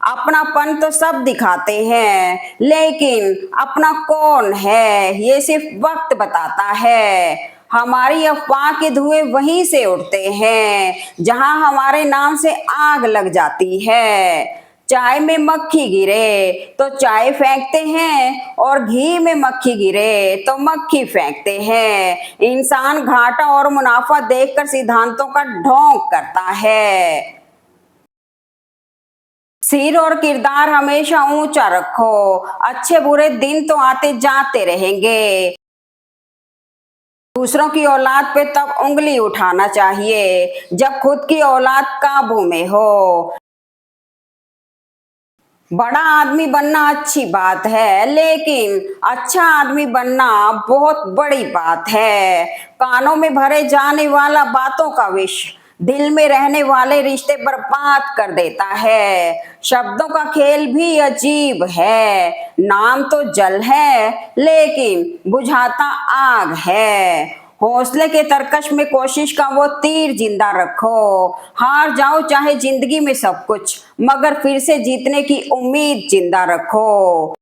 अपनापन तो सब दिखाते हैं, लेकिन अपना कौन है ये सिर्फ वक्त बताता है। हमारी अफवाह के धुएं वहीं से उठते हैं जहां हमारे नाम से आग लग जाती है। चाय में मक्खी गिरे तो चाय फेंकते हैं और घी में मक्खी गिरे तो मक्खी फेंकते हैं। इंसान घाटा और मुनाफा देखकर सिद्धांतों का ढोंग करता है। सिर और किरदार हमेशा ऊंचा रखो, अच्छे बुरे दिन तो आते जाते रहेंगे। दूसरों की औलाद पे तब उंगली उठाना चाहिए जब खुद की औलाद काबू में हो। बड़ा आदमी बनना अच्छी बात है, लेकिन अच्छा आदमी बनना बहुत बड़ी बात है। कानों में भरे जाने वाला बातों का विष दिल में रहने वाले रिश्ते बर्बाद कर देता है। शब्दों का खेल भी अजीब है। नाम तो जल है, लेकिन बुझाता आग है। हौसले के तरकश में कोशिश का वो तीर जिंदा रखो। हार जाओ चाहे जिंदगी में सब कुछ, मगर फिर से जीतने की उम्मीद जिंदा रखो।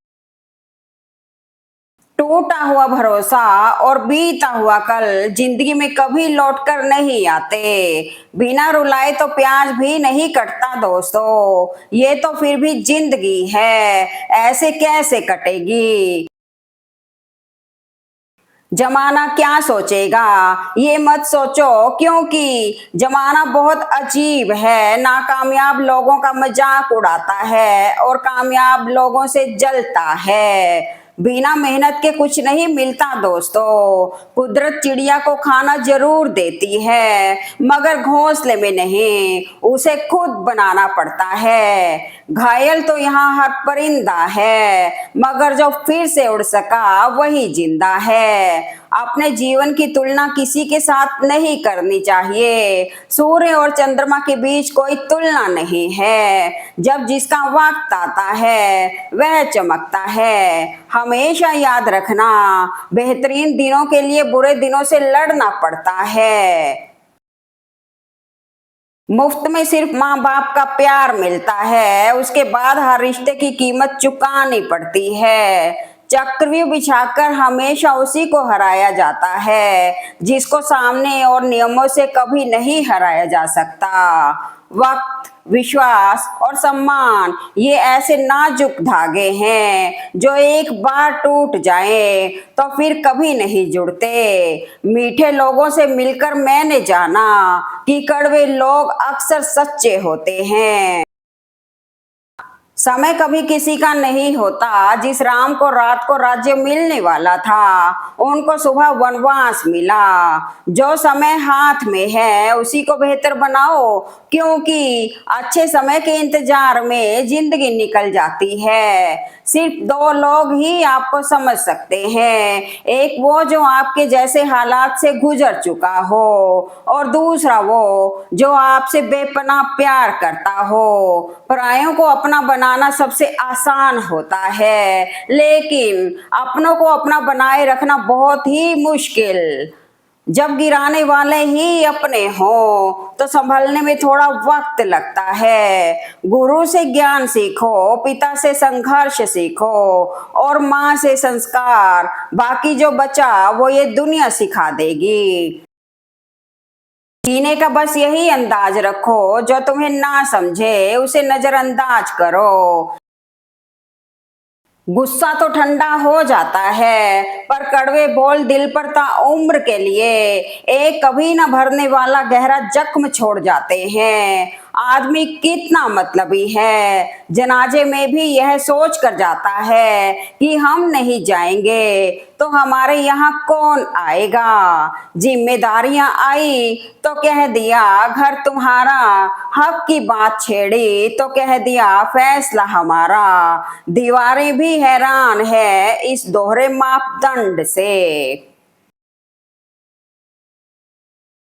टूटा हुआ भरोसा और बीता हुआ कल जिंदगी में कभी लौटकर नहीं आते। बिना रुलाए तो प्याज भी नहीं कटता दोस्तों। ये तो फिर भी जिंदगी है, ऐसे कैसे कटेगी। जमाना क्या सोचेगा ये मत सोचो, क्योंकि जमाना बहुत अजीब है। नाकामयाब लोगों का मजाक उड़ाता है और कामयाब लोगों से जलता है। बिना मेहनत के कुछ नहीं मिलता दोस्तों। कुदरत चिड़िया को खाना जरूर देती है, मगर घोंसले में नहीं, उसे खुद बनाना पड़ता है। घायल तो यहाँ हर परिंदा है, मगर जो फिर से उड़ सका वही जिंदा है। अपने जीवन की तुलना किसी के साथ नहीं करनी चाहिए। सूर्य और चंद्रमा के बीच कोई तुलना नहीं है। जब जिसका वक्त आता है वह चमकता है। हमेशा याद रखना, बेहतरीन दिनों के लिए बुरे दिनों से लड़ना पड़ता है। मुफ्त में सिर्फ माँ बाप का प्यार मिलता है, उसके बाद हर रिश्ते की कीमत चुकानी पड़ती है। चक्रव्यूह बिछाकर हमेशा उसी को हराया जाता है जिसको सामने और नियमों से कभी नहीं हराया जा सकता। वक्त, विश्वास और सम्मान ये ऐसे नाजुक धागे हैं जो एक बार टूट जाएं तो फिर कभी नहीं जुड़ते। मीठे लोगों से मिलकर मैंने जाना कि कड़वे लोग अक्सर सच्चे होते हैं। समय कभी किसी का नहीं होता। जिस राम को रात को राज्य मिलने वाला था, उनको सुबह वनवास मिला। जो समय हाथ में है उसी को बेहतर बनाओ, क्योंकि अच्छे समय के इंतजार में जिंदगी निकल जाती है। सिर्फ दो लोग ही आपको समझ सकते हैं, एक वो जो आपके जैसे हालात से गुजर चुका हो, और दूसरा वो जो आपसे बेपनाह प्यार करता हो। परायों को अपना बनाना सबसे आसान होता है, लेकिन अपनों को अपना बनाए रखना बहुत ही मुश्किल। जब गिराने वाले ही अपने हों तो संभलने में थोड़ा वक्त लगता है। गुरु से ज्ञान सीखो, पिता से संघर्ष सीखो और माँ से संस्कार। बाकी जो बचा वो ये दुनिया सिखा देगी। जीने का बस यही अंदाज रखो, जो तुम्हें ना समझे उसे नजरअंदाज करो। गुस्सा तो ठंडा हो जाता है, पर कड़वे बोल दिल पर ताउम्र के लिए एक कभी न भरने वाला गहरा जख्म छोड़ जाते हैं। आदमी कितना मतलबी है, जनाजे में भी यह सोच कर जाता है कि हम नहीं जाएंगे तो हमारे यहाँ कौन आएगा। जिम्मेदारियां आई तो कह दिया घर तुम्हारा, हक की बात छेड़ी तो कह दिया फैसला हमारा। दीवारें भी हैरान है इस दोहरे मापदंड से।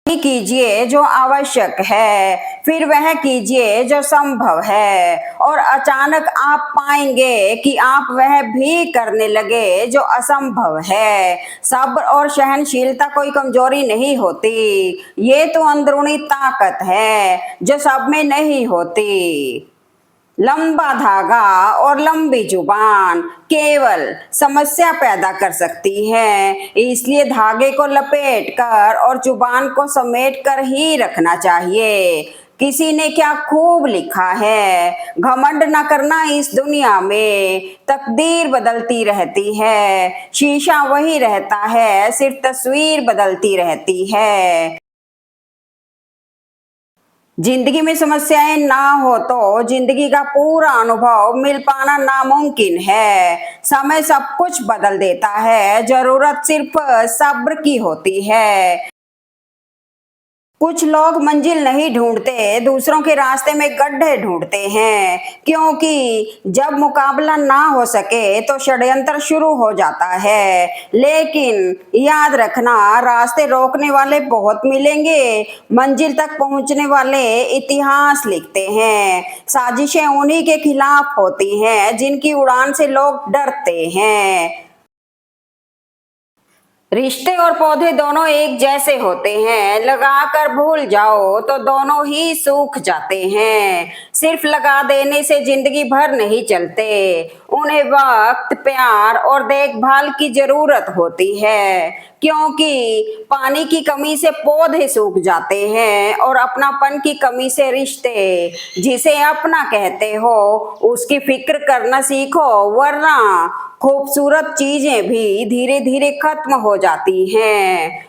कीजिए जो आवश्यक है, फिर वह कीजिए जो संभव है, और अचानक आप पाएंगे कि आप वह भी करने लगे जो असंभव है। सब्र और सहनशीलता कोई कमजोरी नहीं होती, ये तो अंदरूनी ताकत है जो सब में नहीं होती। लंबा धागा और लंबी जुबान केवल समस्या पैदा कर सकती है, इसलिए धागे को लपेट कर और जुबान को समेट कर ही रखना चाहिए। किसी ने क्या खूब लिखा है, घमंड न करना इस दुनिया में, तकदीर बदलती रहती है, शीशा वही रहता है, सिर्फ तस्वीर बदलती रहती है। जिंदगी में समस्याएं ना हो तो जिंदगी का पूरा अनुभव मिल पाना नामुमकिन है। समय सब कुछ बदल देता है, जरूरत सिर्फ सब्र की होती है। कुछ लोग मंजिल नहीं ढूंढते, दूसरों के रास्ते में गड्ढे ढूंढते हैं, क्योंकि जब मुकाबला ना हो सके तो षड्यंत्र शुरू हो जाता है। लेकिन याद रखना, रास्ते रोकने वाले बहुत मिलेंगे, मंजिल तक पहुंचने वाले इतिहास लिखते हैं। साजिशें उन्हीं के खिलाफ होती हैं जिनकी उड़ान से लोग डरते हैं। रिश्ते और पौधे दोनों एक जैसे होते हैं, लगाकर भूल जाओ तो दोनों ही सूख जाते हैं। सिर्फ लगा देने से जिंदगी भर नहीं चलते, उन्हें वक्त, प्यार और देखभाल की जरूरत होती है, क्योंकि पानी की कमी से पौधे सूख जाते हैं और अपनापन की कमी से रिश्ते। जिसे अपना कहते हो उसकी फिक्र करना सीखो, वरना खूबसूरत चीजें भी धीरे धीरे खत्म हो जाती हैं।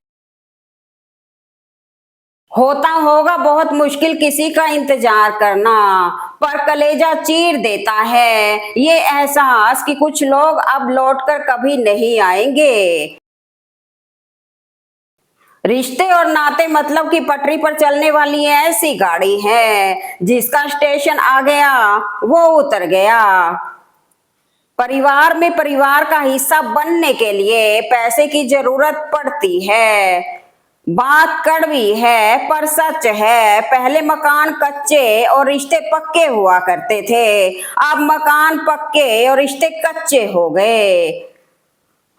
होता होगा बहुत मुश्किल किसी का इंतजार करना, पर कलेजा चीर देता है ये एहसास कि कुछ लोग अब लौटकर कभी नहीं आएंगे। रिश्ते और नाते मतलब कि पटरी पर चलने वाली ऐसी गाड़ी है जिसका स्टेशन आ गया वो उतर गया। परिवार में परिवार का हिस्सा बनने के लिए पैसे की जरूरत पड़ती है। बात कड़वी है पर सच है, पहले मकान कच्चे और रिश्ते पक्के हुआ करते थे, अब मकान पक्के और रिश्ते कच्चे हो गए।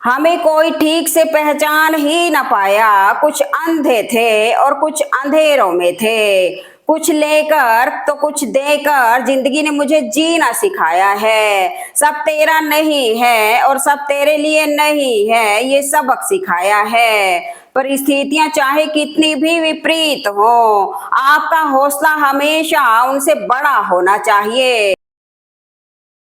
हमें कोई ठीक से पहचान ही न पाया, कुछ अंधे थे और कुछ अंधेरों में थे, कुछ लेकर तो कुछ देकर जिंदगी ने मुझे जीना सिखाया है। सब तेरा नहीं है और सब तेरे लिए नहीं है, ये सबक सिखाया है। परिस्थितियां चाहे कितनी भी विपरीत हो, आपका हौसला हमेशा उनसे बड़ा होना चाहिए।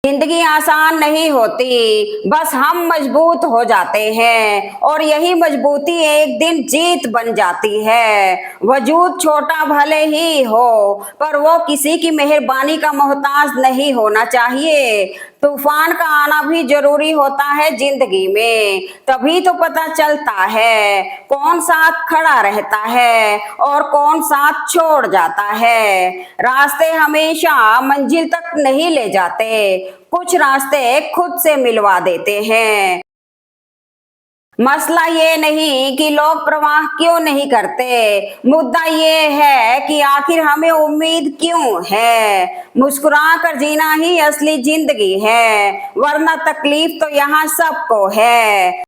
जिंदगी आसान नहीं होती, बस हम मजबूत हो जाते हैं और यही मजबूती एक दिन जीत बन जाती है। वजूद छोटा भले ही हो, पर वो किसी की मेहरबानी का मोहताज नहीं होना चाहिए। तूफान का आना भी जरूरी होता है जिंदगी में, तभी तो पता चलता है कौन साथ खड़ा रहता है और कौन साथ छोड़ जाता है। रास्ते हमेशा मंजिल तक नहीं ले जाते, कुछ रास्ते खुद से मिलवा देते हैं। मसला ये नहीं कि लोग परवाह क्यों नहीं करते, मुद्दा ये है कि आखिर हमें उम्मीद क्यों है। मुस्कुरा कर जीना ही असली जिंदगी है, वरना तकलीफ तो यहाँ सबको है।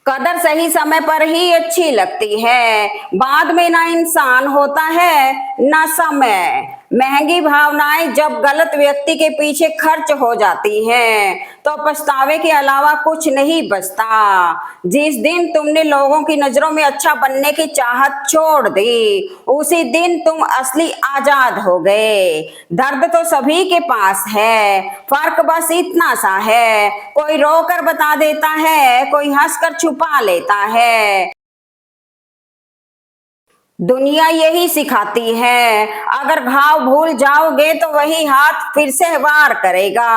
कदर सही समय पर ही अच्छी लगती है, बाद में ना इंसान होता है ना समय। महंगी भावनाएं जब गलत व्यक्ति के पीछे खर्च हो जाती हैं तो पछतावे के अलावा कुछ नहीं बचता। जिस दिन तुमने लोगों की नजरों में अच्छा बनने की चाहत छोड़ दी, उसी दिन तुम असली आजाद हो गए। दर्द तो सभी के पास है, फर्क बस इतना सा है, कोई रोकर बता देता है, कोई हंसकर छुपा लेता है। दुनिया यही सिखाती है, अगर घाव भूल जाओगे तो वही हाथ फिर से वार करेगा।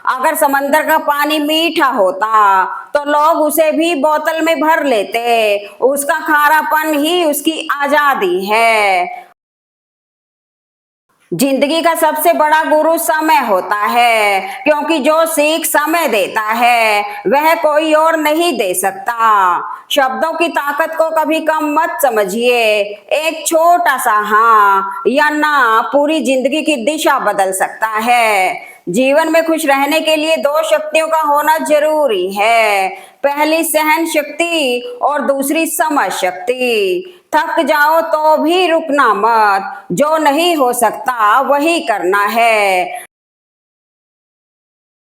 अगर समंदर का पानी मीठा होता तो लोग उसे भी बोतल में भर लेते, उसका खारापन ही उसकी आजादी है। जिंदगी का सबसे बड़ा गुरु समय होता है, क्योंकि जो सीख समय देता है वह कोई और नहीं दे सकता। शब्दों की ताकत को कभी कम मत समझिए, एक छोटा सा हाँ या ना पूरी जिंदगी की दिशा बदल सकता है। जीवन में खुश रहने के लिए दो शक्तियों का होना जरूरी है, पहली सहन शक्ति और दूसरी समझ शक्ति। थक जाओ तो भी रुकना मत, जो नहीं हो सकता वही करना है।